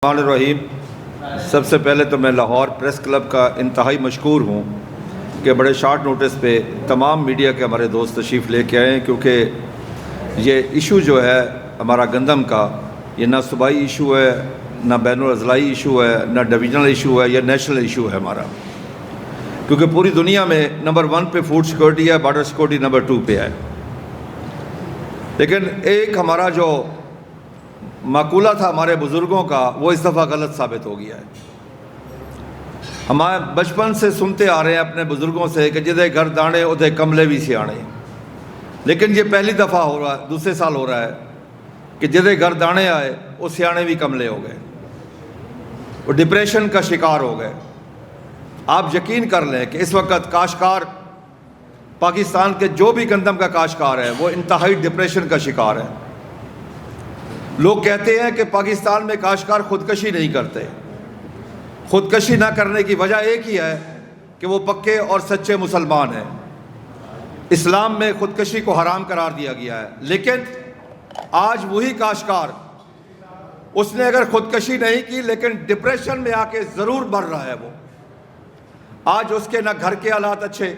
الرحمن الرحیم۔ سب سے پہلے تو میں لاہور پریس کلب کا انتہائی مشکور ہوں کہ بڑے شارٹ نوٹس پہ تمام میڈیا کے ہمارے دوست تشریف لے کے آئے ہیں، کیونکہ یہ ایشو جو ہے ہمارا گندم کا، یہ نہ صوبائی ایشو ہے، نہ بین الاضلاعی ایشو ہے، نہ ڈویژنل ایشو ہے، یہ نیشنل ایشو ہے ہمارا، کیونکہ پوری دنیا میں نمبر 1 پہ فوڈ سیکورٹی ہے، بارڈر سیکورٹی نمبر 2 پہ ہے۔ لیکن ایک ہمارا جو مقولہ تھا ہمارے بزرگوں کا، وہ اس دفعہ غلط ثابت ہو گیا ہے۔ ہمارے بچپن سے سنتے آ رہے ہیں اپنے بزرگوں سے کہ جدے گھر دانے ادھے کملے بھی سیانے، لیکن یہ پہلی دفعہ ہو رہا ہے، دوسرے سال ہو رہا ہے کہ جدے گھر دانے آئے وہ سیانے بھی کملے ہو گئے، وہ ڈپریشن کا شکار ہو گئے۔ آپ یقین کر لیں کہ اس وقت کاشتکار پاکستان کے جو بھی گندم کا کاشتکار ہے وہ انتہائی ڈپریشن کا شکار ہے۔ لوگ کہتے ہیں کہ پاکستان میں کاشتکار خودکشی نہیں کرتے۔ خودکشی نہ کرنے کی وجہ ایک ہی ہے کہ وہ پکے اور سچے مسلمان ہیں۔ اسلام میں خودکشی کو حرام قرار دیا گیا ہے، لیکن آج وہی کاشتکار، اس نے اگر خودکشی نہیں کی لیکن ڈپریشن میں آ کے ضرور مر رہا ہے۔ وہ آج اس کے نہ گھر کے حالات اچھے،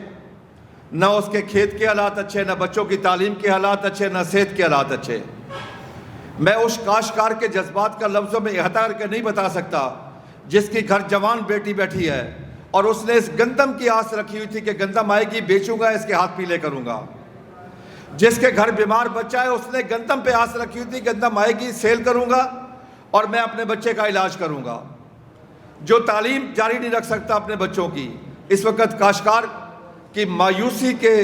نہ اس کے کھیت کے حالات اچھے، نہ بچوں کی تعلیم کے حالات اچھے، نہ صحت کے حالات اچھے۔ میں اس کاشتکار کے جذبات کا لفظوں میں احاطہ کر کے نہیں بتا سکتا جس کی گھر جوان بیٹی بیٹھی ہے اور اس نے اس گندم کی آس رکھی ہوئی تھی کہ گندم آئے گی، بیچوں گا، اس کے ہاتھ پیلے کروں گا۔ جس کے گھر بیمار بچہ ہے اس نے گندم پہ آس رکھی ہوئی تھی، گندم آئے گی، سیل کروں گا اور میں اپنے بچے کا علاج کروں گا۔ جو تعلیم جاری نہیں رکھ سکتا اپنے بچوں کی، اس وقت کاشتکار کی مایوسی کے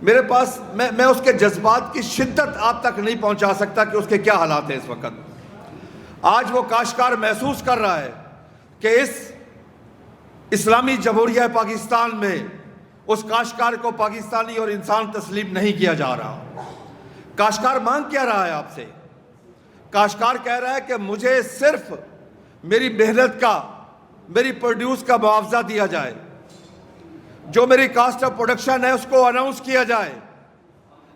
میرے پاس میں اس کے جذبات کی شدت آپ تک نہیں پہنچا سکتا کہ اس کے کیا حالات ہیں اس وقت۔ آج وہ کاشتکار محسوس کر رہا ہے کہ اس اسلامی جمہوریہ پاکستان میں اس کاشتکار کو پاکستانی اور انسان تسلیم نہیں کیا جا رہا۔ کاشتکار مانگ کیا رہا ہے آپ سے؟ کاشتکار کہہ رہا ہے کہ مجھے صرف میری محنت کا، میری پروڈیوس کا معاوضہ دیا جائے، جو میری کاسٹ آف پروڈکشن ہے اس کو اناؤنس کیا جائے۔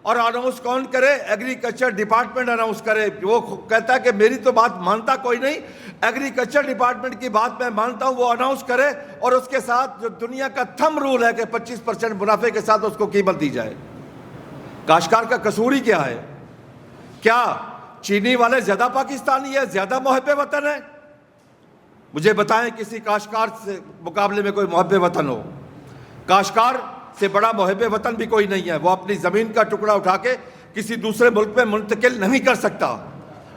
اور اناؤنس کون کرے؟ ایگریکلچر ڈپارٹمنٹ اناؤنس کرے۔ وہ کہتا ہے کہ میری تو بات مانتا کوئی نہیں، ایگریکلچر ڈپارٹمنٹ کی بات میں مانتا ہوں، وہ اناؤنس کرے اور اس کے ساتھ جو دنیا کا تھم رول ہے کہ 25% منافع کے ساتھ اس کو قیمت دی جائے۔ کاشتکار کا قصور ہی کیا ہے؟ کیا چینی والے زیادہ پاکستانی ہے، زیادہ محب وطن ہے؟ مجھے بتائیں کسی کاشتکار سے مقابلے میں کوئی محب وطن ہو؟ کاشتکار سے بڑا محب وطن بھی کوئی نہیں ہے۔ وہ اپنی زمین کا ٹکڑا اٹھا کے کسی دوسرے ملک میں منتقل نہیں کر سکتا۔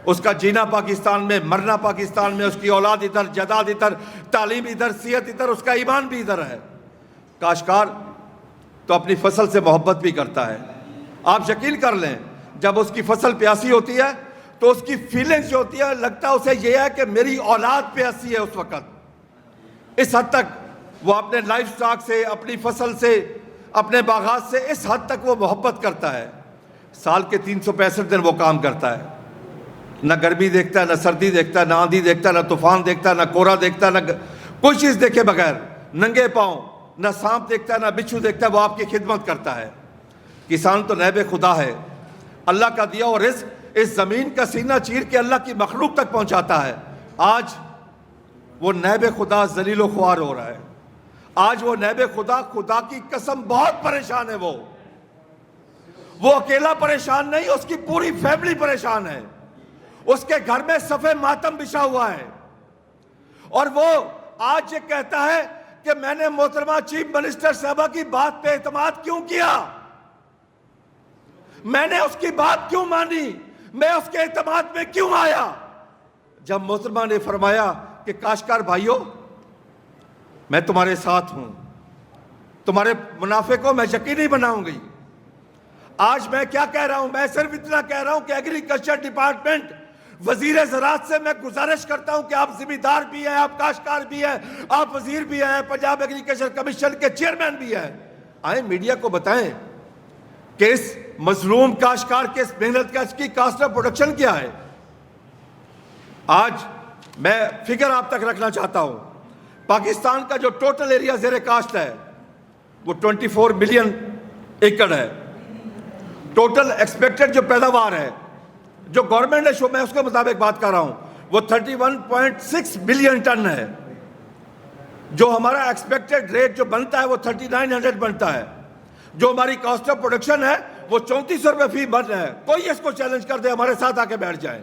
اس کا جینا پاکستان میں، مرنا پاکستان میں، اس کی اولاد ادھر، جداد ادھر، تعلیم ادھر، صحت ادھر، اس کا ایمان بھی ادھر ہے۔ کاشتکار تو اپنی فصل سے محبت بھی کرتا ہے۔ آپ یقین کر لیں جب اس کی فصل پیاسی ہوتی ہے تو اس کی فیلنگز جو ہوتی ہے، لگتا ہے اسے یہ ہے کہ میری اولاد پیاسی ہے اس وقت۔ اس حد تک وہ اپنے لائف سٹاک سے، اپنی فصل سے، اپنے باغات سے اس حد تک وہ محبت کرتا ہے۔ سال کے 365 دن وہ کام کرتا ہے، نہ گرمی دیکھتا ہے، نہ سردی دیکھتا ہے، نہ آندھی دیکھتا ہے، نہ طوفان دیکھتا ہے، نہ کورا دیکھتا ہے، نہ کوئی چیز دیکھے بغیر، ننگے پاؤں، نہ سانپ دیکھتا ہے، نہ بچھو دیکھتا ہے، وہ آپ کی خدمت کرتا ہے۔ کسان تو نیب خدا ہے، اللہ کا دیا اور رزق اس زمین کا سینہ چیر کے اللہ کی مخلوق تک پہنچاتا ہے۔ آج وہ نیب خدا ذلیل و خوار ہو رہا ہے۔ آج وہ نیب خدا، خدا کی قسم بہت پریشان ہے۔ وہ اکیلا پریشان نہیں، اس کی پوری فیملی پریشان ہے۔ اس کے گھر میں صفِ ماتم بچھا ہوا ہے، اور وہ آج یہ کہتا ہے کہ میں نے محترمہ چیف منسٹر صاحبہ کی بات پہ اعتماد کیوں کیا، میں نے اس کی بات کیوں مانی، میں اس کے اعتماد میں کیوں آیا؟ جب محترمہ نے فرمایا کہ کاشتکار بھائیوں، میں تمہارے ساتھ ہوں، تمہارے منافع کو میں یقینی بناؤں گی۔ آج میں کیا کہہ رہا ہوں؟ میں صرف اتنا کہہ رہا ہوں کہ ایگریکلچر ڈپارٹمنٹ، وزیر زراعت سے میں گزارش کرتا ہوں کہ آپ ذمہ دار بھی ہیں، آپ کاشتکار بھی ہیں، آپ وزیر بھی ہیں، پنجاب ایگریکلچر کمیشن کے چیئرمین بھی ہیں، آئیں میڈیا کو بتائیں کہ اس مظلوم کاشتکار کے اس محنت کا، اس کی کاسٹ آف پروڈکشن کیا ہے۔ آج میں فگر آپ تک رکھنا چاہتا ہوں، پاکستان کا جو ٹوٹل ایریا زیر کاشت ہے وہ 24 ملین ایکڑ ہے۔ ٹوٹل ایکسپیکٹڈ جو پیداوار ہے، جو گورنمنٹ نے شو، میں اس کے مطابق بات کر رہا ہوں، وہ 31.6 بلین ٹن ہے. جو ہمارا ایکسپیکٹڈ ریٹ جو بنتا ہے وہ 3900 بنتا ہے. جو ہماری کاسٹ آف پروڈکشن ہے وہ 3400 روپے فی من ہے. کوئی اس کو چیلنج کر دے ہمارے ساتھ آ کے بیٹھ جائیں.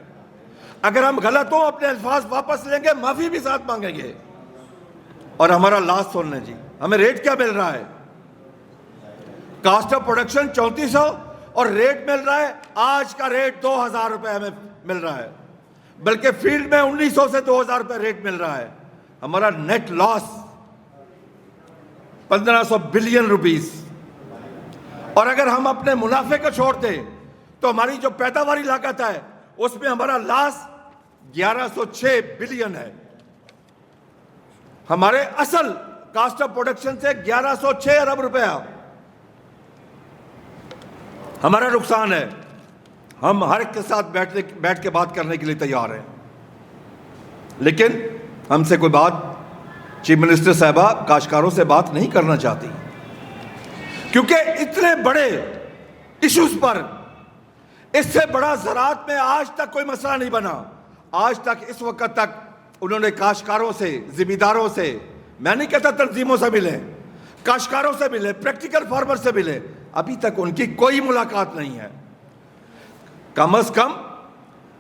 اگر ہم غلط ہوں اپنے الفاظ واپس لیں گے, معافی بھی ساتھ مانگیں گے. اور ہمارا لاسٹ سن لیں جی, ہمیں ریٹ کیا مل رہا ہے؟ کاسٹ آف پروڈکشن 3400 اور ریٹ مل رہا ہے, آج کا ریٹ 2000 روپے ہمیں مل رہا ہے, بلکہ فیلڈ میں 1900 سے 2000 روپے ریٹ مل رہا ہے. ہمارا نیٹ لاس 1500 بلین روپیز. اور اگر ہم اپنے منافع کو چھوڑ دیں تو ہماری جو پیداواری لاگت ہے اس میں ہمارا لاس 1106 بلین ہے. ہمارے اصل کاسٹ آف پروڈکشن سے 1106 ارب روپیہ ہمارا نقصان ہے. ہم ہر ایک کے ساتھ بیٹھ کے بات کرنے کے لیے تیار ہیں, لیکن ہم سے کوئی بات چیف منسٹر صاحبہ کاشتکاروں سے بات نہیں کرنا چاہتی, کیونکہ اتنے بڑے ایشوز پر اس سے بڑا زراعت میں آج تک کوئی مسئلہ نہیں بنا. آج تک اس وقت تک انہوں نے کاشتکاروں سے, زمینداروں سے, میں نہیں کہتا تنظیموں سے ملے, کاشتکاروں سے ملے, پریکٹیکل فارمر سے ملے, ابھی تک ان کی کوئی ملاقات نہیں ہے. کم از کم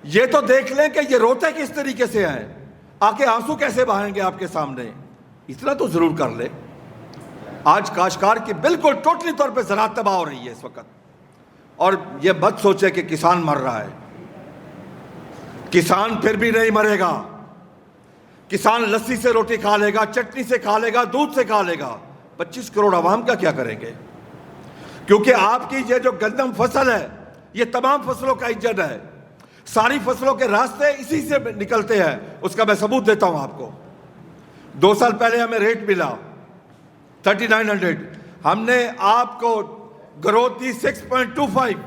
یہ تو دیکھ لیں کہ یہ روتے کس طریقے سے ہیں, آ کے آنسو کیسے بہائیں گے آپ کے سامنے, اتنا تو ضرور کر لے. آج کاشتکار کی بالکل ٹوٹلی طور پہ زراعت تباہ ہو رہی ہے اس وقت. اور یہ مت سوچے کہ کسان مر رہا ہے, کسان پھر بھی نہیں مرے گا. کسان لسی سے روٹی کھا لے گا, چٹنی سے کھا لے گا, دودھ سے کھا لے گا. 25 کروڑ عوام کا کیا کریں گے؟ کیونکہ آپ کی یہ جو گندم فصل ہے یہ تمام فصلوں کا انجن ہے. ساری فصلوں کے راستے اسی سے نکلتے ہیں. اس کا میں ثبوت دیتا ہوں آپ کو. 2 سال پہلے ہمیں ریٹ ملا 3900. ہم نے آپ کو گروتھ دی 6.25.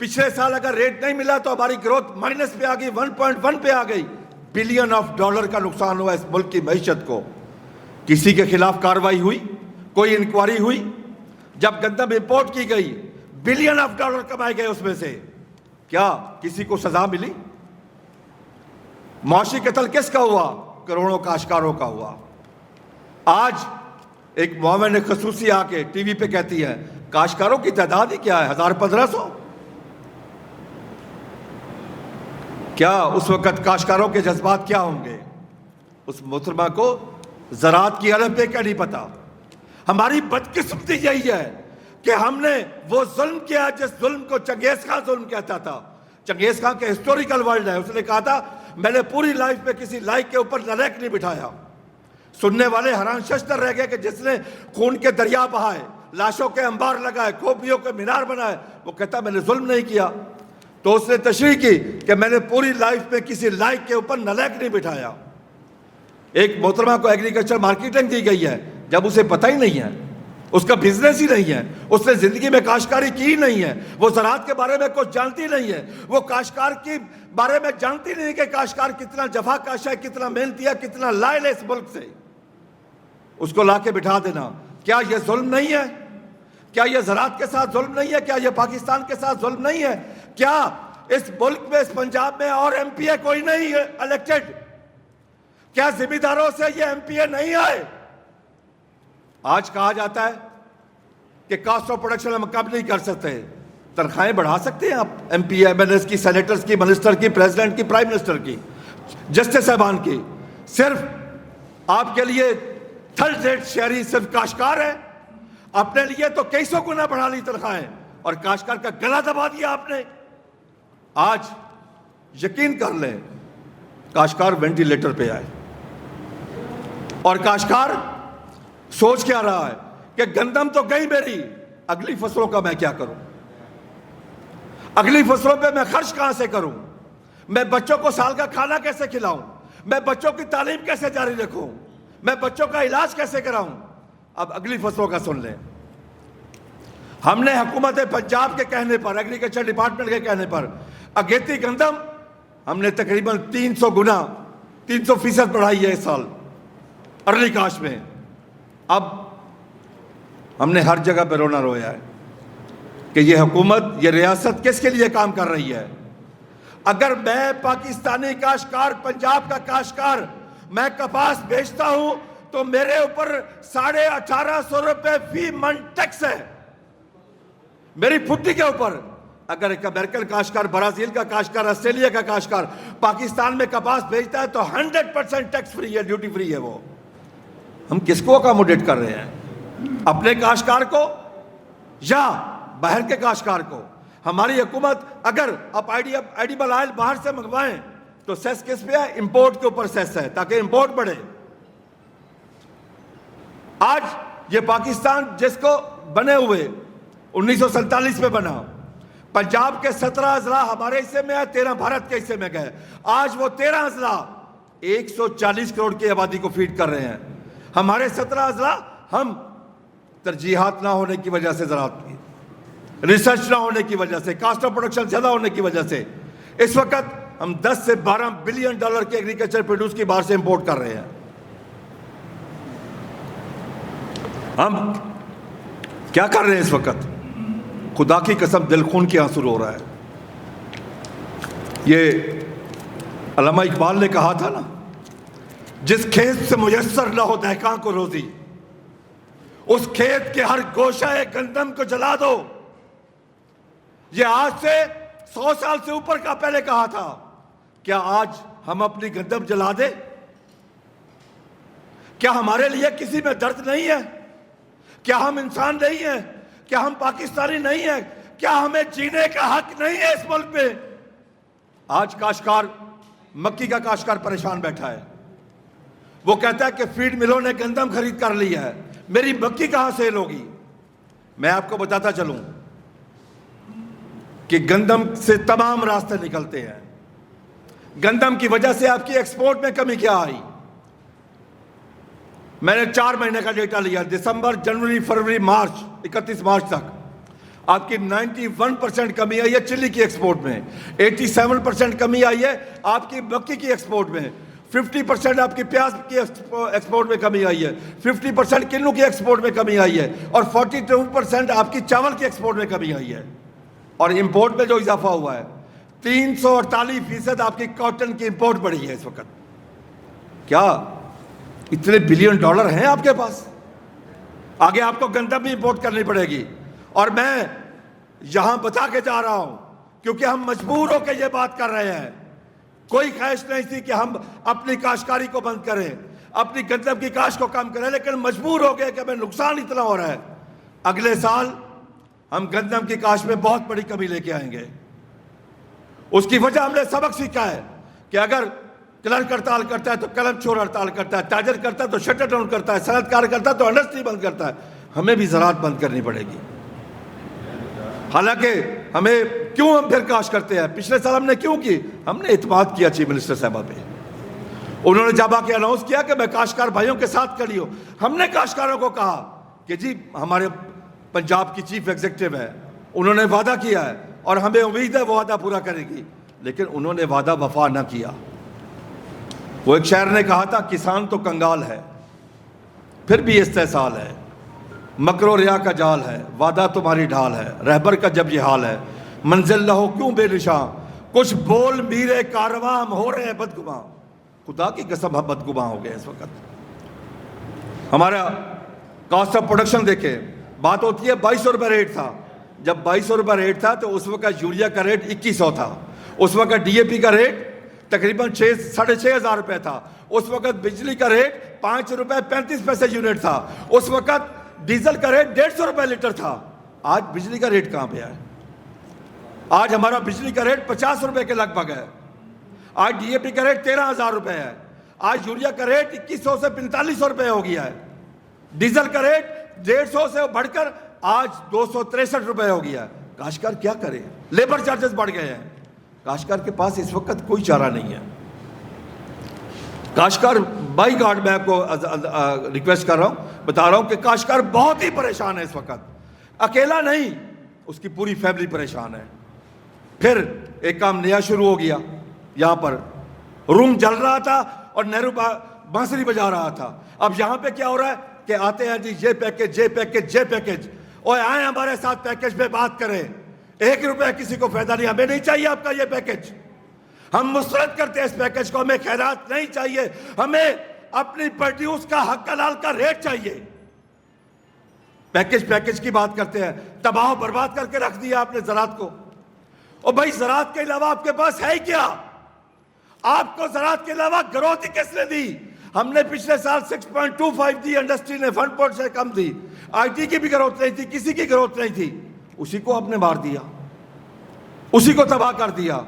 پچھلے سال اگر ریٹ نہیں ملا تو ہماری گروتھ مائنس پہ آ گئی, 1.1 پہ آ گئی. بلین آف ڈالر کا نقصان ہوا اس ملک کی معیشت کو. کسی کے خلاف کارروائی ہوئی؟ کوئی انکوائری ہوئی؟ جب گندم امپورٹ کی گئی بلین آف ڈالر کمائے گئے, اس میں سے کیا کسی کو سزا ملی؟ معاشی قتل کس کا ہوا؟ کروڑوں کاشتکاروں کا ہوا. آج ایک معاون خصوصی آ کے ٹی وی پہ کہتی ہے کاشتکاروں کی تعداد ہی کیا ہے, 1500. کیا اس وقت کاشتکاروں کے جذبات کیا ہوں گے؟ اس محترمہ کو زراعت کی الف بے کا نہیں پتا. ہماری بدقسمتی یہی ہے کہ ہم نے وہ ظلم کیا جس ظلم کو چنگیز خان ظلم کہتا تھا. چنگیز خان کے ہسٹوریکل ورلڈ ہے, اس نے کہا تھا میں نے پوری لائف میں کسی لائق کے اوپر نریک نہیں بٹھایا. سننے والے حیران ششدر رہ گئے کہ جس نے خون کے دریا بہائے, لاشوں کے انبار لگائے, کھوپڑیوں کے مینار بنائے, وہ کہتا میں نے ظلم نہیں کیا. تو اس نے تشریح کی کہ میں نے پوری لائف میں کسی لائق کے اوپر نریک نہیں بٹھایا. ایک محترمہ کو ایگریکلچر مارکیٹنگ دی گئی ہے جب اسے پتہ ہی نہیں ہے, اس کا بزنس ہی نہیں ہے, اس نے زندگی میں کاشتکاری کی ہی نہیں ہے, وہ زراعت کے بارے میں کچھ جانتی نہیں ہے, وہ کاشتکار کے بارے میں جانتی نہیں کہ کاشتکار کتنا جفا کاش ہے, کتنا محنتی ہے, کتنا لائل ہے اس ملک سے. اس کو لا کے بٹھا دینا, کیا یہ ظلم نہیں ہے؟ کیا یہ زراعت کے ساتھ ظلم نہیں ہے؟ کیا یہ پاکستان کے ساتھ ظلم نہیں ہے؟ کیا اس ملک میں, اس پنجاب میں اور ایم پی اے کوئی نہیں ہے الیکٹڈ؟ کیا زمینداروں سے یہ ایم پی اے نہیں آئے؟ آج کہا جاتا ہے کہ کاسٹ آف پروڈکشن ہم کم نہیں کر سکتے. تنخواہیں بڑھا سکتے ہیں آپ ایم پی اے, ایم ایل ایز کی, سینیٹرز کی, منسٹر کی, پریزیڈنٹ کی, پرائم منسٹر کی, جسٹس صاحبان کی. صرف آپ کے لیے تھرڈ ریٹ شہری صرف کاشتکار ہے. اپنے لیے تو کئی سو گنا بڑھا لی تنخواہیں اور کاشتکار کا گلا دبا دیا آپ نے. آج یقین کر لیں کاشتکار وینٹیلیٹر پہ آئے اور کاشتکار سوچ کیا رہا ہے کہ گندم تو گئی میری, اگلی فصلوں کا میں کیا کروں, اگلی فصلوں پہ میں خرچ کہاں سے کروں, میں بچوں کو سال کا کھانا کیسے کھلاؤں, میں بچوں کی تعلیم کیسے جاری رکھوں, میں بچوں کا علاج کیسے کراؤں. اب اگلی فصلوں کا سن لیں. ہم نے حکومت پنجاب کے کہنے پر, ایگریکلچر ڈپارٹمنٹ کے کہنے پر اگیتی گندم ہم نے تقریباً 300 گنا 300% بڑھائی ہے اس سال ارلی کاشت میں. اب ہم نے ہر جگہ پہ رونا رویا ہے کہ یہ حکومت, یہ ریاست کس کے لیے کام کر رہی ہے. اگر میں پاکستانی کاشتکار، پنجاب کا کاشتکار، میں کپاس بیچتا ہوں تو میرے اوپر 1850 روپے فی من ٹیکس ہے، میری پھٹی کے اوپر۔ اگر ایک امریکن کاشتکار، برازیل کا کاشتکار، آسٹریلیا کا کاشتکار پاکستان میں کپاس بیچتا ہے تو 100% ٹیکس فری ہے، ڈیوٹی فری ہے۔ وہ ہم کس کو اکاموڈیٹ کر رہے ہیں؟ اپنے کاشتکار کو یا باہر کے کاشتکار کو؟ ہماری حکومت اگر آپ ایڈیبل آئل باہر سے منگوائیں تو سیس کس پہ ہے؟ امپورٹ کے اوپر سیس ہے، تاکہ امپورٹ بڑھے۔ آج یہ پاکستان جس کو بنے ہوئے 1947 میں بنا، پنجاب کے 17 اضلاع ہمارے حصے میں ہے، 13 بھارت کے حصے میں گئے۔ آج وہ 13 اضلاع 140 کروڑ کی آبادی کو فیڈ کر رہے ہیں۔ ہمارے 17 اضلاع ہم ترجیحات نہ ہونے کی وجہ سے، زراعت کی ریسرچ نہ ہونے کی وجہ سے، کاسٹ آف پروڈکشن زیادہ ہونے کی وجہ سے، اس وقت ہم 10 سے 12 بلین ڈالر کے ایگریکلچر پروڈیوس کی باہر سے امپورٹ کر رہے ہیں۔ ہم کیا کر رہے ہیں اس وقت؟ خدا کی قسم دل خون کی آنسو رو رہا ہے۔ یہ علامہ اقبال نے کہا تھا نا، جس کھیت سے میسر نہ ہو دہقاں کو روزی، اس کھیت کے ہر گوشہ گندم کو جلا دو۔ یہ آج سے 100 سال سے اوپر کا پہلے کہا تھا۔ کیا آج ہم اپنی گندم جلا دیں؟ کیا ہمارے لیے کسی میں درد نہیں ہے؟ کیا ہم انسان نہیں ہیں؟ کیا ہم پاکستانی نہیں ہیں؟ کیا ہمیں جینے کا حق نہیں ہے اس ملک میں؟ آج کاشتکار، مکی کا کاشتکار پریشان بیٹھا ہے۔ وہ کہتا ہے کہ فیڈ ملوں نے گندم خرید کر لیا ہے، میری مکی کہاں سیل ہوگی؟ میں آپ کو بتاتا چلوں کہ گندم سے تمام راستے نکلتے ہیں۔ گندم کی وجہ سے آپ کی ایکسپورٹ میں کمی کیا آئی؟ میں نے 4 مہینے کا ڈیٹا لیا، دسمبر، جنوری، فروری، مارچ، 31 مارچ تک آپ کی 91% کمی آئی ہے چلی کی ایکسپورٹ میں، 87% کمی آئی ہے آپ کی مکی کی ایکسپورٹ میں، 50% آپ کی پیاز کی ایکسپورٹ میں کمی آئی ہے، 50% کنو کی ایکسپورٹ میں کمی آئی ہے، اور 42% آپ کی چاول کی ایکسپورٹ میں کمی آئی ہے۔ اور امپورٹ میں جو اضافہ ہوا ہے 348% آپ کی کاٹن کی امپورٹ بڑھی ہے اس وقت۔ کیا اتنے بلین ڈالر ہیں آپ کے پاس؟ آگے آپ کو گندم بھی امپورٹ کرنی پڑے گی۔ اور میں یہاں بتا کے جا رہا ہوں کیونکہ ہم مجبور ہو کے یہ بات کر رہے ہیں۔ کوئی خواہش نہیں تھی کہ ہم اپنی کاشتکاری کو بند کریں، اپنی گندم کی کاشت کو کم کریں، لیکن مجبور ہو گئے کہ ہمیں نقصان اتنا ہو رہا ہے۔ اگلے سال ہم گندم کی کاشت میں بہت بڑی کمی لے کے آئیں گے۔ اس کی وجہ ہم نے سبق سیکھا ہے کہ اگر کلرک ہڑتال کرتا ہے تو قلم چور ہڑتال کرتا ہے، تاجر کرتا ہے تو شٹر ڈاؤن کرتا ہے، صنعت کار کرتا ہے تو انڈسٹری بند کرتا ہے۔ ہمیں بھی زراعت بند کرنی پڑے گی۔ حالانکہ ہم پھر کاشت کرتے ہیں؟ پچھلے سال ہم نے کیوں کی؟ ہم نے اعتماد کیا چیف منسٹر صاحبہ پہ۔ انہوں نے جب آ کے اناؤنس کیا کہ میں کاشتکار بھائیوں کے ساتھ کھڑی ہوں، ہم نے کاشتکاروں کو کہا کہ جی ہمارے پنجاب کی چیف ایگزیکٹو ہے، انہوں نے وعدہ کیا ہے اور ہمیں امید ہے وہ وعدہ پورا کرے گی، لیکن انہوں نے وعدہ وفا نہ کیا۔ وہ ایک شاعر نے کہا تھا، کسان تو کنگال ہے پھر بھی استحصال ہے، مکر و ریا کا جال ہے، وعدہ تمہاری ڈھال ہے، رہبر کا جب یہ حال ہے، منزل نہ ہو کیوں بے نشاں، کچھ بول میرے کارواں، ہم ہو رہے ہیں بدگماں۔ خدا کی قسم ہم بدگماں ہو گئے اس وقت۔ ہمارا کاسٹ آف پروڈکشن دیکھیں، بات ہوتی ہے 2200 روپے ریٹ تھا۔ جب 2200 روپے ریٹ تھا تو اس وقت یوریا کا ریٹ 2100 تھا، اس وقت ڈی اے پی کا ریٹ تقریباً 6,500 روپے تھا، اس وقت بجلی کا ریٹ 5 روپے 35 پیسے یونٹ تھا، اس وقت ڈیزل کا ریٹ 150 روپے لیٹر تھا۔ آج بجلی کا ریٹ کہاں پہ ہے؟ آج ہمارا بجلی کا ریٹ 50 روپے کے لگ بھگ ہے، آج ڈی اے پی کا ریٹ 13,000 روپے ہے، آج یوریا کا ریٹ 2100 سے 4500 روپے ہو گیا ہے، ڈیزل کا ریٹ 150 سے بڑھ کر آج 263 روپے ہو گیا ہے۔ کاشتکار کیا کرے؟ لیبر چارجز بڑھ گئے ہیں، کاشتکار کے پاس اس وقت کوئی چارہ نہیں ہے۔ کاشتکار بائی گاڈ میں آپ کو ریکویسٹ کر رہا ہوں، بتا رہا ہوں کہ کاشتکار بہت ہی پریشان ہے اس وقت، اکیلا نہیں، اس کی پوری فیملی پریشان ہے۔ پھر ایک کام نیا شروع ہو گیا، یہاں پر روم جل رہا تھا اور نہرو بانسری بجا رہا تھا، اب یہاں پہ کیا ہو رہا ہے کہ آتے ہیں جی یہ پیکج، یہ پیکج، یہ پیکج، اور آئیں ہمارے ساتھ پیکج پہ بات کریں، 1 روپے کسی کو فائدہ نہیں، ہمیں نہیں چاہیے آپ کا یہ پیکج، ہم مسترد کرتے ہیں اس پیکج کو. ہمیں خیرات نہیں چاہیے, ہمیں اپنی پروڈیوس کا حق حلال کا ریٹ چاہیے. پیکج کی بات کرتے ہیں, تباہ و برباد کر کے رکھ دیا آپ نے زراعت کو. اور بھائی زراعت کے علاوہ آپ کے پاس ہے کیا؟ آپ کو زراعت کے علاوہ گروتھ ہی کس نے دی؟ ہم نے پچھلے سال 6.25 دی, انڈسٹری نے 1% سے کم دی. آئی ٹی کی بھی گروتھ نہیں تھی, کسی کی گروتھ نہیں تھی. اسی کو آپ نے مار دیا, اسی کو تباہ کر دیا.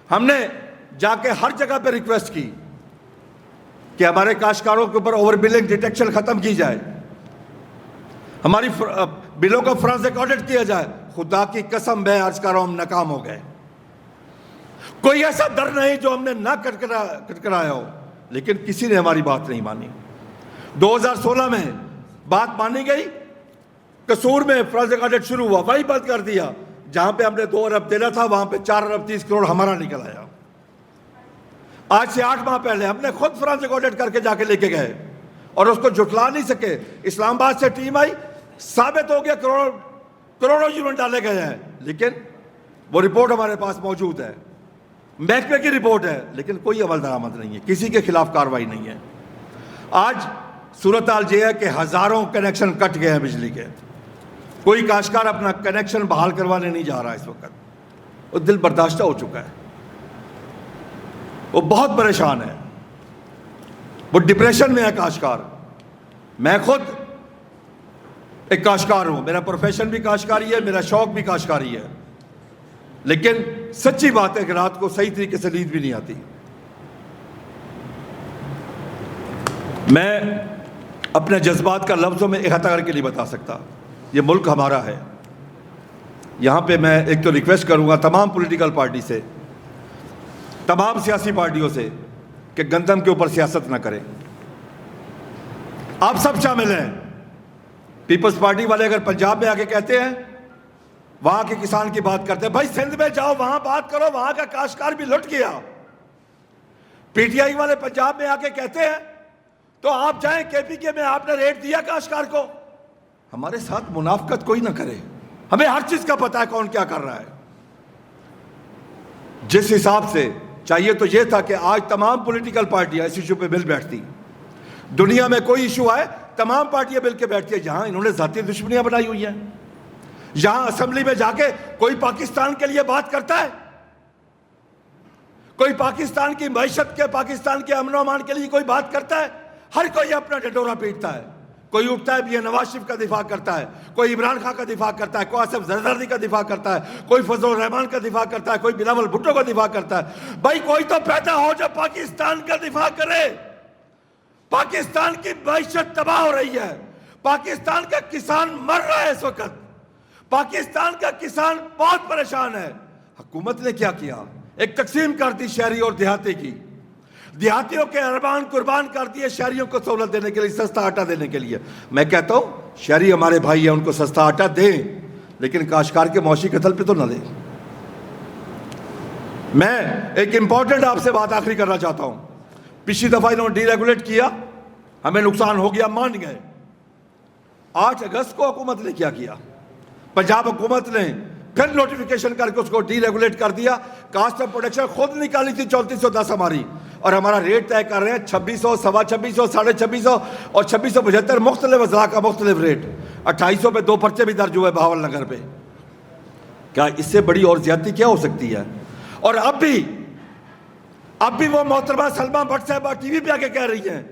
ہم نے جا کے ہر جگہ پہ ریکویسٹ کی کہ ہمارے کاشتکاروں کے اوپر اوور بلنگ ڈیٹیکشن ختم کی جائے, ہماری بلوں کو فرانسک آڈٹ کیا جائے. خدا کی قسم میں عرض کر رہا ہوں, ہم ناکام ہو گئے. کوئی ایسا در نہیں جو ہم نے نہ کٹکرایا ہو, لیکن کسی نے ہماری بات نہیں مانی. 2016 میں بات مانی گئی, قصور میں فرانسک آڈٹ شروع ہوا, وہی بند کر دیا. جہاں پہ ہم نے 2 ارب دینا تھا وہاں پہ 4 ارب 30 کروڑ ہمارا نکل آیا. آج سے 8 ماہ پہلے ہم نے خود فرانسک آڈٹ کر کے جا کے لے کے گئے اور اس کو جھٹلا نہیں سکے. اسلام آباد سے ٹیم آئی, ثابت ہو گیا کروڑوں یونٹ ڈالے گئے ہیں, لیکن وہ رپورٹ ہمارے پاس موجود ہے, محکمے کی رپورٹ ہے, لیکن کوئی عمل درآمد نہیں ہے, کسی کے خلاف کارروائی نہیں ہے. آج صورتحال یہ ہے کہ ہزاروں کنیکشن کٹ گئے ہیں بجلی کے. کوئی کاشتکار اپنا کنیکشن بحال کروانے نہیں جا رہا اس وقت. وہ دل برداشتہ ہو چکا ہے, وہ بہت پریشان ہے, وہ ڈپریشن میں ہے کاشتکار. میں خود ایک کاشتکار ہوں, میرا پروفیشن بھی کاشتکاری ہے, میرا شوق بھی کاشتکاری ہے, لیکن سچی بات ہے کہ رات کو صحیح طریقے سے نیند بھی نہیں آتی. میں اپنے جذبات کا لفظوں میں احاطہ کر کے نہیں بتا سکتا. یہ ملک ہمارا ہے. یہاں پہ میں ایک تو ریکویسٹ کروں گا تمام پولیٹیکل پارٹی سے, تمام سیاسی پارٹیوں سے, کہ گندم کے اوپر سیاست نہ کریں. آپ سب شامل ہیں. پیپلز پارٹی والے اگر پنجاب میں آ کے کہتے ہیں, وہاں کے کسان کی بات کرتے ہیں, بھائی سندھ میں جاؤ وہاں بات کرو, وہاں کا کاشتکار بھی لٹ گیا. پی ٹی آئی والے پنجاب میں آ کے کہتے ہیں تو آپ جائیں کے پی کے میں, آپ نے ریٹ دیا کاشتکار کو. ہمارے ساتھ منافقت کوئی نہ کرے, ہمیں ہر چیز کا پتہ ہے کون کیا کر رہا ہے. جس حساب سے چاہیے تو یہ تھا کہ آج تمام پولیٹیکل پارٹیاں اس ایشو پہ مل بیٹھتی. دنیا میں کوئی ایشو آئے تمام پارٹیاں مل کے بیٹھتی ہیں. جہاں انہوں نے ذاتی دشمنیاں بنائی ہوئی ہیں, یہاں اسمبلی میں جا کے کوئی پاکستان کے لیے بات کرتا ہے, کوئی پاکستان کی معیشت کے, پاکستان کے امن و امان کے لیے کوئی بات کرتا ہے. ہر کوئی اپنا ڈنڈورا پیٹتا ہے. کوئی اٹھتا ہے بھی نواز شریف کا دفاع کرتا ہے, کوئی عمران خان کا دفاع کرتا ہے, کوئی آصف زرداری کا دفاع کرتا ہے, کوئی فضل الرحمان کا دفاع کرتا ہے, کوئی بلاول بھٹو کا دفاع کرتا ہے. بھائی کوئی تو پیدا ہو جو پاکستان کا دفاع کرے. پاکستان کی معیشت تباہ ہو رہی ہے, پاکستان کا کسان مر رہا ہے اس وقت, پاکستان کا کسان بہت پریشان ہے. حکومت نے کیا کیا؟ ایک تقسیم کر دی شہری اور دیہاتی کی. دیہاتیوں کے ارمان قربان کر دیے شہریوں کو سہولت دینے کے لیے, سستا آٹا دینے کے لیے. میں کہتا ہوں شہری ہمارے بھائی ہیں, ان کو سستا آٹا دیں, لیکن کاشتکار کے معاشی قتل پہ تو نہ دیں. میں ایک امپورٹنٹ آپ سے بات آخری کرنا چاہتا ہوں. پچھلی دفعہ انہوں نے ڈی ریگولیٹ کیا, ہمیں نقصان ہو گیا, مان گئے. 8 اگست کو حکومت نے کیا کیا؟ پنجاب حکومت نے پھر نوٹیفیکیشن کر کے اس کو ڈی ریگولیٹ کر دیا. کاسٹ آف پروڈکشن خود نکالی تھی 3410 ہماری, اور ہمارا ریٹ طے کر رہے ہیں 2600, 2650, 2650 اور 2675 مختلف اضلاع کا مختلف ریٹ. 2800 پہ 2 پرچے بھی درج ہوئے بہاول نگر پہ. کیا اس سے بڑی اور زیادتی کیا ہو سکتی ہے؟ اور اب بھی وہ محترمہ سلمہ بٹ صاحبہ ٹی وی پہ آ کے کہہ رہی ہیں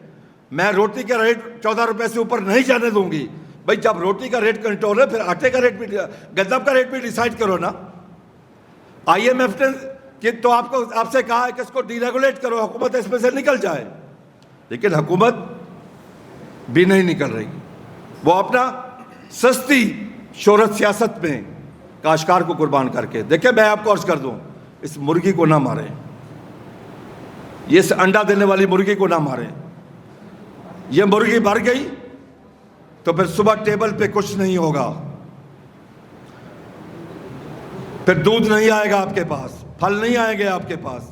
میں روٹی کا ریٹ 14 روپے سے اوپر نہیں جانے دوں گی. بھائی جب روٹی کا ریٹ کنٹرول ہے پھر آٹے کا ریٹ بھی, گندم کا ریٹ بھی ڈیسائیڈ کرو نا. آئی ایم ایف نے تو آپ سے کہا ہے کہ اس کو ڈی ریگولیٹ کرو, حکومت اس میں سے نکل جائے, لیکن حکومت بھی نہیں نکل رہی. وہ اپنا سستی شہرت سیاست میں کاشتکار کو قربان کر کے. دیکھیں میں آپ کو عرض کر دوں, اس مرغی کو نہ ماریں, یہ اس انڈا دینے والی مرغی کو نہ ماریں. یہ مرغی مر گئی تو پھر صبح ٹیبل پہ کچھ نہیں ہوگا, پھر دودھ نہیں آئے گا آپ کے پاس, پھل نہیں آئیں گے آپ کے پاس,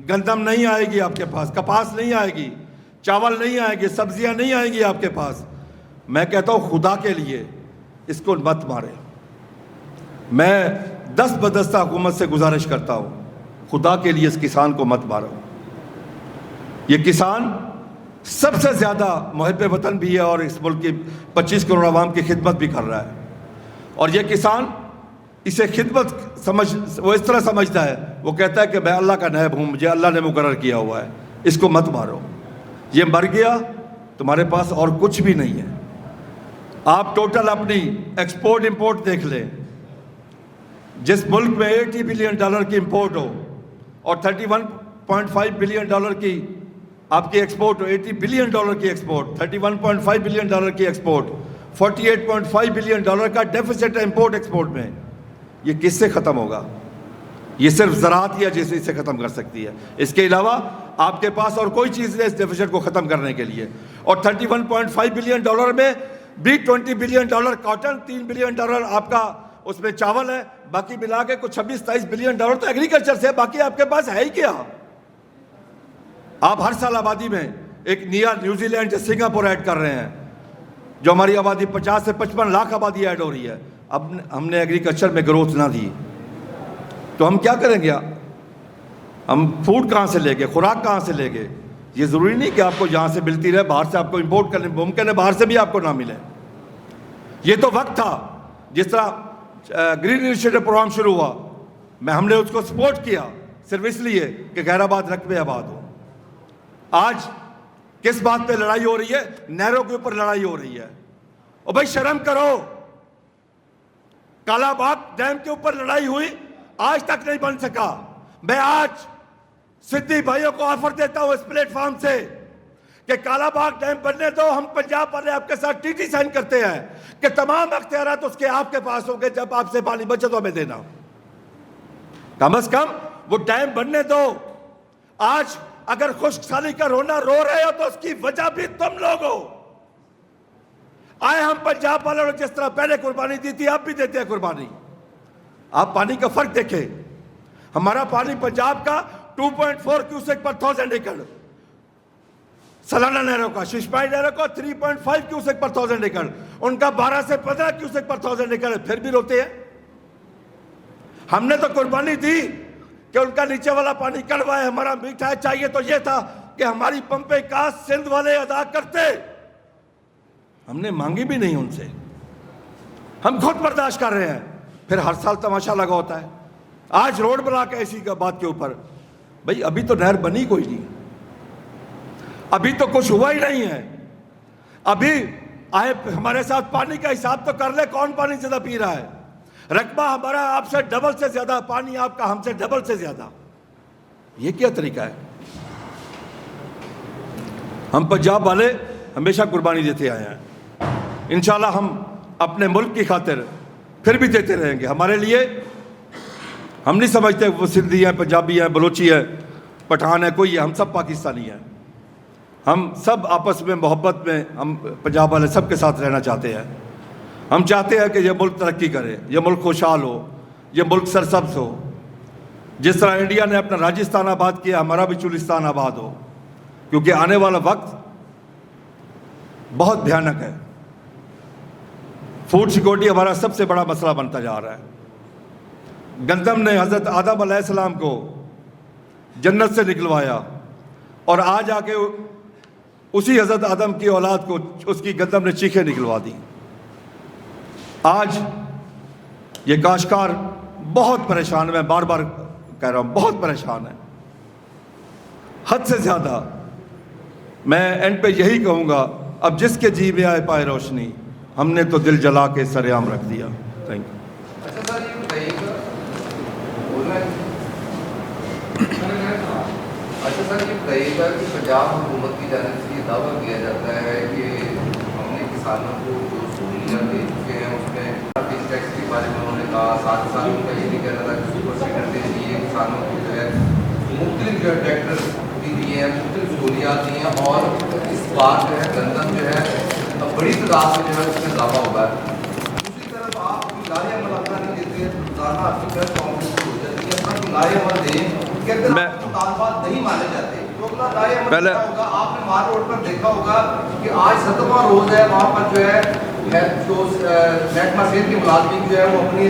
گندم نہیں آئے گی آپ کے پاس, کپاس نہیں آئے گی, چاول نہیں آئے گی, سبزیاں نہیں آئیں گی آپ کے پاس. میں کہتا ہوں خدا کے لیے اس کو مت مارے. میں دست بدستہ حکومت سے گزارش کرتا ہوں خدا کے لیے اس کسان کو مت مارو. یہ کسان سب سے زیادہ محب وطن بھی ہے اور اس ملک کی 25 کروڑ عوام کی خدمت بھی کر رہا ہے. اور یہ کسان اسے خدمت وہ اس طرح سمجھتا ہے, وہ کہتا ہے کہ میں اللہ کا نائب ہوں, مجھے اللہ نے مقرر کیا ہوا ہے, اس کو مت مارو. یہ مر گیا, تمہارے پاس اور کچھ بھی نہیں ہے. آپ ٹوٹل اپنی ایکسپورٹ امپورٹ دیکھ لیں. جس ملک میں $80 بلین کی امپورٹ ہو اور $31.5 بلین کی آپ کی ایکسپورٹ ہو, $80 بلین کی ایکسپورٹ, $31.5 بلین کی ایکسپورٹ, $48.5 بلین کا ڈیفیسٹ ہے امپورٹ ایکسپورٹ میں, یہ کس سے ختم ہوگا؟ یہ صرف زراعت ہی ہے جسے اسے ختم کر سکتی ہے. اس کے علاوہ آپ کے پاس اور کوئی چیز نہیں اس ڈیفیسٹ کو ختم کرنے کے لیے. اور $31.5 بلین میں بھی $20 بلین کاٹن, $3 بلین آپ کا اس میں چاول ہے, باقی ملا کے کچھ 26-27 بلین تو ایگریکلچر سے. باقی آپ کے پاس ہے ہی کیا؟ آپ ہر سال آبادی میں ایک نیا نیوزی لینڈ سے سنگاپور ایڈ کر رہے ہیں, جو ہماری آبادی 50 سے 55 لاکھ آبادی ایڈ ہو رہی ہے. اب ہم نے ایگریکلچر میں گروتھ نہ دی تو ہم کیا کریں گے؟ ہم فوڈ کہاں سے لے گے, خوراک کہاں سے لے گے؟ یہ ضروری نہیں کہ آپ کو یہاں سے ملتی رہے, باہر سے آپ کو امپورٹ کرنے ممکن ہے, باہر سے بھی آپ کو نہ ملے. یہ تو وقت تھا جس طرح گرین انیشیٹو پروگرام شروع ہوا, ہم نے اس کو سپورٹ کیا صرف اس لیے کہ خیر آباد رقبے آباد ہو. آج کس بات پہ لڑائی ہو رہی ہے؟ نہروں کے اوپر لڑائی ہو رہی ہے. اور بھائی شرم کرو, کالا باغ ڈیم کے اوپر لڑائی ہوئی, آج تک نہیں بن سکا. میں آج سدھی بھائیوں کو آفر دیتا ہوں اس پلیٹ فارم سے کہ کالا باغ ڈیم بننے دو. ہم پنجاب والے آپ کے ساتھ ٹی ٹی سائن کرتے ہیں کہ تمام اختیارات اس کے آپ کے پاس ہوں گے, جب آپ سے پانی بچے تو ہمیں دینا. کم از کم وہ ڈیم بننے دو. آج اگر خشک سالی کا رونا رو رہے ہو تو اس کی وجہ بھی تم لوگ ہو. آئے ہم پنجاب والوں نے جس طرح پہلے قربانی دی تھی, آپ بھی دیتے ہیں قربانی. آپ پانی کا فرق دیکھیں. ہمارا پانی پنجاب کا 2.4 کیوسیک پر 1000 ایکڑ, سلانہ نہروں کا, ششمائی نہروں کا 3.5 کیوسیک پر 1000 ایکڑ, ان کا 12 سے 15 کیوسیک پر 1000 ایکڑ ہے, پھر بھی روتے ہیں. ہم نے تو قربانی دی کہ ان کا نیچے والا پانی کڑوا ہے, ہمارا میٹھا ہے. چاہیے تو یہ تھا کہ ہماری پمپیں کاس سندھ والے ادا کرتے. ہم نے مانگی بھی نہیں ان سے, ہم خود برداشت کر رہے ہیں. پھر ہر سال تماشا لگا ہوتا ہے. آج روڈ بنا کے ایسی بات کے اوپر, بھئی ابھی تو نہر بنی کوئی نہیں, ابھی تو کچھ ہوا ہی نہیں ہے. ابھی آئے ہمارے ساتھ پانی کا حساب تو کر لے, کون پانی زیادہ پی رہا ہے. رقبہ ہمارا آپ سے ڈبل سے زیادہ, پانی آپ کا ہم سے ڈبل سے زیادہ. یہ کیا طریقہ ہے؟ ہم پنجاب والے ہمیشہ قربانی دیتے آئے ہیں. انشاءاللہ ہم اپنے ملک کی خاطر پھر بھی دیتے رہیں گے. ہمارے لیے ہم نہیں سمجھتے وہ سندھی ہیں, پنجابی ہیں, بلوچی ہیں, پٹھان ہیں, کوئی ہے. ہم سب پاکستانی ہیں. ہم سب آپس میں محبت میں, ہم پنجاب والے سب کے ساتھ رہنا چاہتے ہیں. ہم چاہتے ہیں کہ یہ ملک ترقی کرے, یہ ملک خوشحال ہو, یہ ملک سرسبز ہو. جس طرح انڈیا نے اپنا راجستھان آباد کیا, ہمارا بھی چولستان آباد ہو, کیونکہ آنے والا وقت بہت بھیانک ہے. فوڈ سیکورٹی ہمارا سب سے بڑا مسئلہ بنتا جا رہا ہے. گندم نے حضرت آدم علیہ السلام کو جنت سے نکلوایا, اور آج آ کے اسی حضرت آدم کی اولاد کو اس کی گندم نے چیخیں نکلوا دی. آج یہ کاشتکار بہت پریشان ہے. میں بار بار کہہ رہا ہوں, بہت پریشان ہے, حد سے زیادہ. میں اینڈ پہ یہی کہوں گا, اب جس کے جی میں آئے پائے روشنی, ہم نے تو دل جلا کے سر عام رکھ دیا. Thank you. اچھا سر, یہ کہے گا کہ پنجاب حکومت کی جانب سے یہ دعویٰ کیا جاتا ہے کہ ہم نے کسانوں کو جو سہولیات دے چکے ہیں اس میں ٹیکس کے بارے میں انہوں نے کہا. ساتھ ساتھ ان کا یہ بھی کہنا تھا کہ سپر سیڈر دے دیے کسانوں کو, جو ہے مختلف جو ہے ٹریکٹر بھی دیے ہیں, مختلف سہولیات دی ہیں, اور اس بار جو ہے گندم جو ہے بڑی تعداد میں جو ہے اس میں اضافہ ہوگا. دوسری طرف آپ لائے عمل اپنا نہیں دیتے, روزانہ آپ کی پریس کانفرنس ہو جاتی ہے, اپنا لائے عمل دیں, مطالبات نہیں مانے جاتے. پہلے آپ نے مار روڈ پر دیکھا ہوگا کہ آج 7واں روز ہے, وہاں پر جو ہے محکمہ صحت کے ملازمین جو ہے وہ اپنی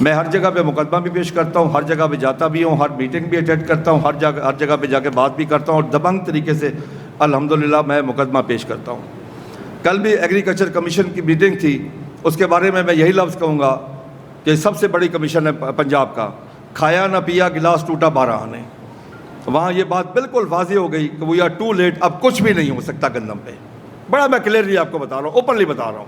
میں ہر جگہ پہ مقدمہ بھی پیش کرتا ہوں, ہر جگہ پہ جاتا بھی ہوں, ہر میٹنگ بھی اٹینڈ کرتا ہوں, ہر جگہ پہ جا کے بات بھی کرتا ہوں, اور دبنگ طریقے سے الحمدللہ میں مقدمہ پیش کرتا ہوں. کل بھی ایگریکلچر کمیشن کی میٹنگ تھی, اس کے بارے میں یہی لفظ کہوں گا کہ سب سے بڑی کمیشن ہے پنجاب کا, کھایا نہ پیا گلاس ٹوٹا 12 آنے. وہاں یہ بات بالکل واضح ہو گئی کہ وی آر ٹو لیٹ, اب کچھ بھی نہیں ہو سکتا گندم پہ. بڑا میں کلیئرلی آپ کو بتا رہا ہوں, اوپنلی بتا رہا ہوں.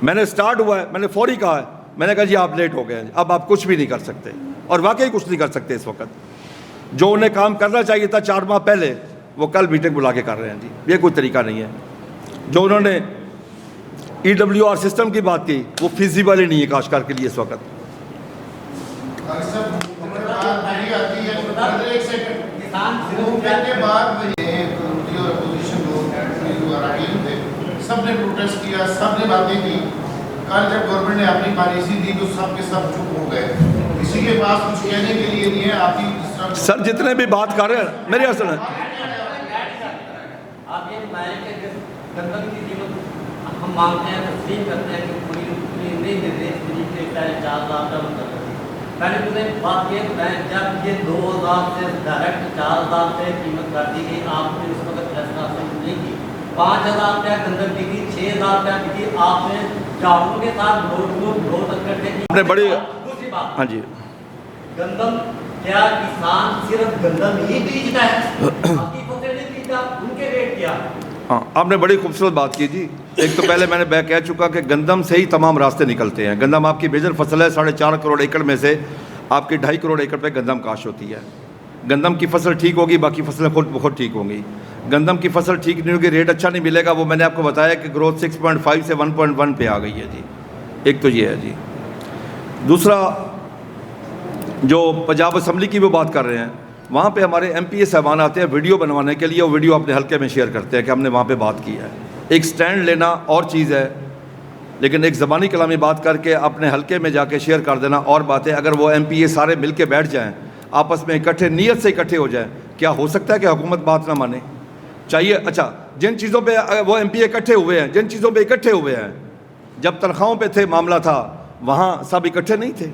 میں نے سٹارٹ ہوا ہے, میں نے فوری کہا ہے, میں نے کہا جی آپ لیٹ ہو گئے ہیں, اب آپ کچھ بھی نہیں کر سکتے, اور واقعی کچھ نہیں کر سکتے اس وقت. جو انہیں کام کرنا چاہیے تھا 4 ماہ پہلے, وہ کل میٹنگ بلا کے کر رہے ہیں. جی یہ کوئی طریقہ نہیں ہے. جو انہوں نے EWR سسٹم کی بات کی, وہ فیزیبل ہی نہیں ہے کاشتکار کے لیے اس وقت. سب نے پروٹیسٹ کیا, سب نے باتیں کی. کل جب گورنمنٹ نے اپنی پالیسی دی تو سب کے سب چپ ہو گئے. کسی کے پاس کچھ کہنے کے لیے نہیں ہے. آپ کی سر جتنے بھی بات کر رہے ہیں میری اصل ہے, آپ یہ بتائیں کہ گندم کی قیمت ہم مانگتے ہیں, تسلیم کرتے ہیں کہ پوری نہیں مل رہی, طریقے سے 4 لاکھ کا مطلب. پہلے مجھے بات یہ بتائیں, جب یہ 2000 سے ڈائریکٹ 4000 سے قیمت کر دی گئی, آپ نے اس وقت فیصلہ نہیں کی. 5000 روپیہ گندم کی تھی, 6000 روپیہ کی تھی. آپ نے جاڑوں کے ساتھ لوٹ کر کے بڑی. دوسری بات, ہاں جی, گندم کیا کسان صرف گندم ہی بیچتا ہے, باقی فصلیں نہیں بیچتا, ان کے ریٹ کیا؟ ہاں آپ نے بڑی خوبصورت بات کی جی. ایک تو پہلے میں کہہ چکا کہ گندم سے ہی تمام راستے نکلتے ہیں. گندم آپ کی میجر فصل ہے, 4.5 کروڑ ایکڑ میں سے آپ کی 2.5 کروڑ ایکڑ پہ گندم کاشت ہوتی ہے. گندم کی فصل ٹھیک ہوگی, باقی فصلیں خود ٹھیک ہوں گی. گندم کی فصل ٹھیک نہیں ہوگی, ریٹ اچھا نہیں ملے گا. وہ میں نے آپ کو بتایا کہ گروتھ 6.5 سے 1.1 پہ آ گئی ہے جی. ایک تو یہ ہے جی. دوسرا جو پنجاب اسمبلی کی وہ بات کر رہے ہیں, وہاں پہ ہمارے MP صاحبان آتے ہیں ویڈیو بنوانے کے لیے, اور ویڈیو اپنے حلقے میں شیئر کرتے ہیں کہ ہم نے وہاں پہ بات کی ہے. ایک سٹینڈ لینا اور چیز ہے, لیکن ایک زبانی کلامی بات کر کے اپنے حلقے میں جا کے شیئر کر دینا اور بات ہے. اگر وہ MP سارے مل کے بیٹھ جائیں, آپس میں اکٹھے نیت سے اکٹھے ہو جائیں, کیا ہو سکتا ہے کہ حکومت بات نہ مانے؟ چاہیے. اچھا جن چیزوں پہ وہ MP اکٹھے ہوئے ہیں, جن چیزوں پہ اکٹھے ہوئے ہیں, جب تنخواہوں پہ تھے معاملہ تھا, وہاں سب اکٹھے نہیں تھے.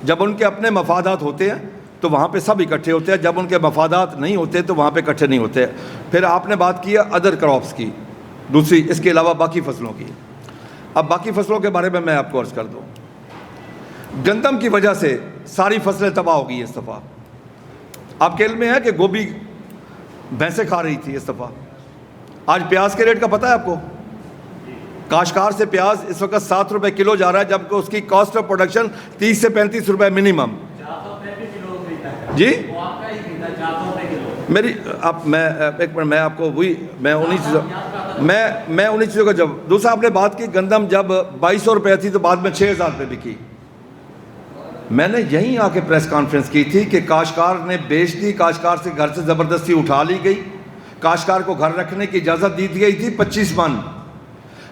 جب ان کے اپنے مفادات ہوتے ہیں تو وہاں پہ سب اکٹھے ہوتے ہیں, جب ان کے مفادات نہیں ہوتے تو وہاں پہ اکٹھے نہیں ہوتے. پھر آپ نے بات کی ادر کراپس کی, دوسری اس کے علاوہ باقی فصلوں کی. اب باقی فصلوں کے بارے میں آپ کو عرض کر دوں. گندم کی وجہ سے ساری فصلیں تباہ ہو گئی اس دفعہ. آپ کے علم میں ہے کہ گوبھی بھینسیں کھا رہی تھی اس دفعہ. آج پیاز کے ریٹ کا پتہ ہے آپ کو؟ کاشتکار سے پیاز اس وقت 7 روپے کلو جا رہا ہے, جبکہ اس کی کاسٹ آف پروڈکشن 30 سے 35 روپے منیمم. جی میری آپ میں ایک منٹ, میں آپ کو وہی میں انہی چیزوں کا جب. دوسرا آپ نے بات کی گندم جب 2200 روپے تھی تو بعد میں 6000 روپے بکی. میں نے یہیں آ کے پریس کانفرنس کی تھی کہ کاشتکار نے بیچ دی, کاشتکار سے گھر سے زبردستی اٹھا لی گئی, کاشتکار کو گھر رکھنے کی اجازت دی گئی تھی 25 من.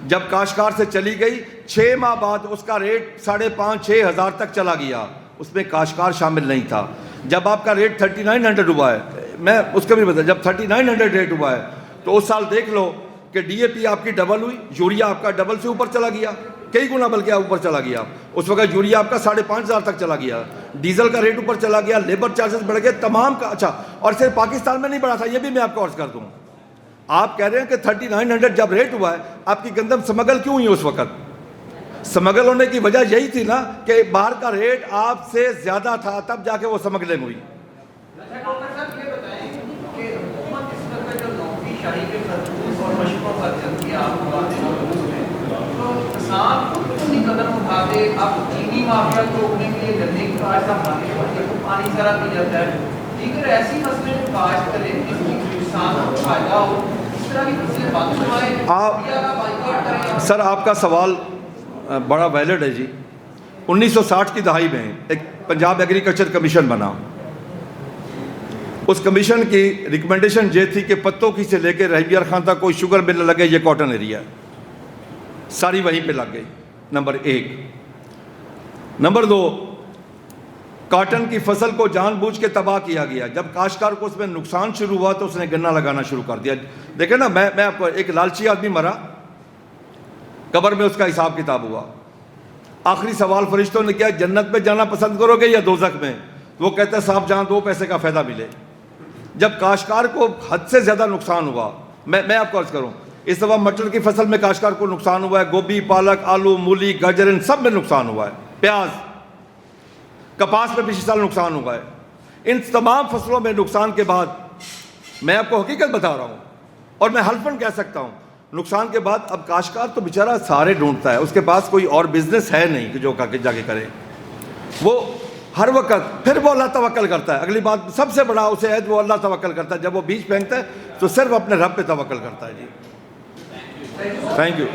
جب کاشتکار سے چلی گئی 6 ماہ بعد اس کا ریٹ 5,500-6 ہزار تک چلا گیا, اس میں کاشتکار شامل نہیں تھا. جب آپ کا ریٹ 3900 ہوا ہے, میں اس کا بھی بتا, جب 3900 ریٹ ہوا ہے تو اس سال دیکھ لو کہ DAP آپ کی ڈبل ہوئی, یوریا آپ کا ڈبل سے اوپر چلا گیا, کئی گنا بلکہ اوپر چلا گیا. اس وقت یوریا آپ کا 5,500 تک چلا گیا, ڈیزل کا ریٹ اوپر چلا گیا, لیبر چارجز بڑھ گئے, تمام کا. اچھا, اور صرف پاکستان میں نہیں بڑھا تھا, یہ بھی میں آپ کو عرض کر دوں. آپ کہہ رہے ہیں کہ 3900 جب ریٹ ہوا ہے, آپ کی گندم سمگل کیوں ہوئی اس وقت؟ سمگل ہونے کی وجہ یہی تھی نا کہ باہر کا ریٹ آپ سے زیادہ تھا, تب جا کے وہ سمگلنگ ہوئی. ڈاکٹر صاحب یہ بتائیں کہ حکومت اس طرح جو نوکری شاہی کے خرطوس اور مشقوں پر چلتی ہے آپ کو تو کسان خود کتنی قدم اٹھاتے. اب چینی مافیا کو روکنے کے لیے گنے کی کاشت بنانے پڑتی ہے, پانی سارا پی جاتا ہے. دیگر ایسی فصلیں جو کاشت کریں جس کی کسان کو فائدہ ہو, اس طرح کی فصلیں بند کروائیں. سر آپ کا سوال بڑا ویلڈ ہے جی. 1960 کی دہائی میں ایک پنجاب ایگریکلچر کمیشن بنا. اس کمیشن کی ریکمنڈیشن یہ تھی کہ پتوں کی سے لے کے رحیمیار خان تک کوئی شوگر مل نہ لگے, یہ کاٹن ایریا ہے, ساری وہیں پہ لگ گئی. نمبر 1. نمبر 2, کاٹن کی فصل کو جان بوجھ کے تباہ کیا گیا. جب کاشتکار کو اس میں نقصان شروع ہوا تو اس نے گنا لگانا شروع کر دیا. دیکھیں نا, میں آپ کو, ایک لالچی آدمی مرا, قبر میں اس کا حساب کتاب ہوا. آخری سوال فرشتوں نے کیا جنت میں جانا پسند کرو گے یا دوزخ میں؟ وہ کہتا ہے صاحب جہاں 2 پیسے کا فائدہ ملے۔ جب کاشتکار کو حد سے زیادہ نقصان ہوا، میں آپ کو عرض کروں، اس دفعہ مٹر کی فصل میں کاشتکار کو نقصان ہوا ہے، گوبھی، پالک، آلو، مولی، گاجر، ان سب میں نقصان ہوا ہے، پیاز، کپاس میں پچھلے سال نقصان ہوا ہے۔ ان تمام فصلوں میں نقصان کے بعد میں آپ کو حقیقت بتا رہا ہوں اور میں حلفاً کہہ سکتا ہوں، نقصان کے بعد اب کاشتکار تو بیچارہ سارے ڈھونڈتا ہے، اس کے پاس کوئی اور بزنس ہے نہیں کہ جو جا کے کرے۔ وہ ہر وقت پھر وہ اللہ توکل کرتا ہے۔ اگلی بات سب سے بڑا اسے ہے وہ اللہ توکل کرتا ہے، جب وہ بیج پھینکتا ہے تو صرف اپنے رب پہ توکل کرتا ہے۔ جی تھینک یو۔